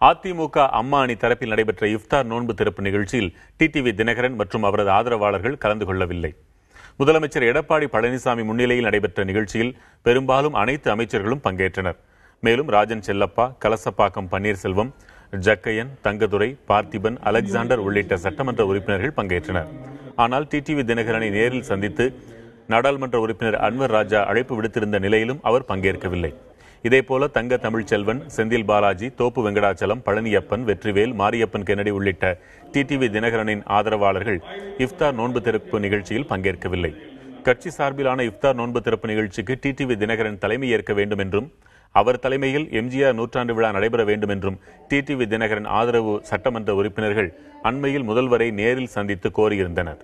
அதிமுக அம்மா அணி தரப்பில் நடைபெற்ற இஃப்தார் நோன்பு திறப்பு நிகழ்ச்சியில் டிடிவி தினகரன் மற்றும் அவரது ஆதரவாளர்கள் கலந்து கொள்ளவில்லை. முதலமைச்சர் எடப்பாடி பழனிசாமி முன்னிலையில் நடைபெற்ற நிகழ்ச்சியில் பெரும்பாலும் அனைத்து அமைச்சர்களும் பங்கேற்றனர். மேலும் ராஜன் செல்லப்பா, கலசப்பாக்கம் பன்னீர்செல்வம், ஜக்கையன், தங்கதுரை, பார்த்திபன், அலெக்சாண்டர் உள்ளிட்ட சட்டமன்ற உறுப்பினர்கள் பங்கேற்றனர். ஆனால் டிடிவி தினகரனை நேரில் சந்தித்து நாடாளுமன்ற உறுப்பினர் அன்வர் ராஜா அழைப்பு விடுத்திருந்த நிலையிலும் அவர் பங்கேற்கவில்லை. இதேபோல தங்க தமிழ்ச்செல்வன், செந்தில் பாலாஜி, தோப்பு வெங்கடாச்சலம், பழனியப்பன், வெற்றிவேல், மாரியப்பன் கென்னடி உள்ளிட்ட டிடிவி தினகரனின் ஆதரவாளர்கள் இஃப்தார் நோன்பு திறப்பு நிகழ்ச்சியில் பங்கேற்கவில்லை. கட்சி சார்பிலான இஃப்தார் நோன்பு திறப்பு நிகழ்ச்சிக்கு டிடிவி தினகரன் தலைமை ஏற்க வேண்டும் என்றும் அவர் தலைமையில் எம்ஜிஆர் நூற்றாண்டு விழா நடைபெற வேண்டும் என்றும் டிடிவி தினகரன் ஆதரவு சட்டமன்ற உறுப்பினர்கள் அண்மையில் முதல்வரை நேரில் சந்தித்து கோரியிருந்தனர்.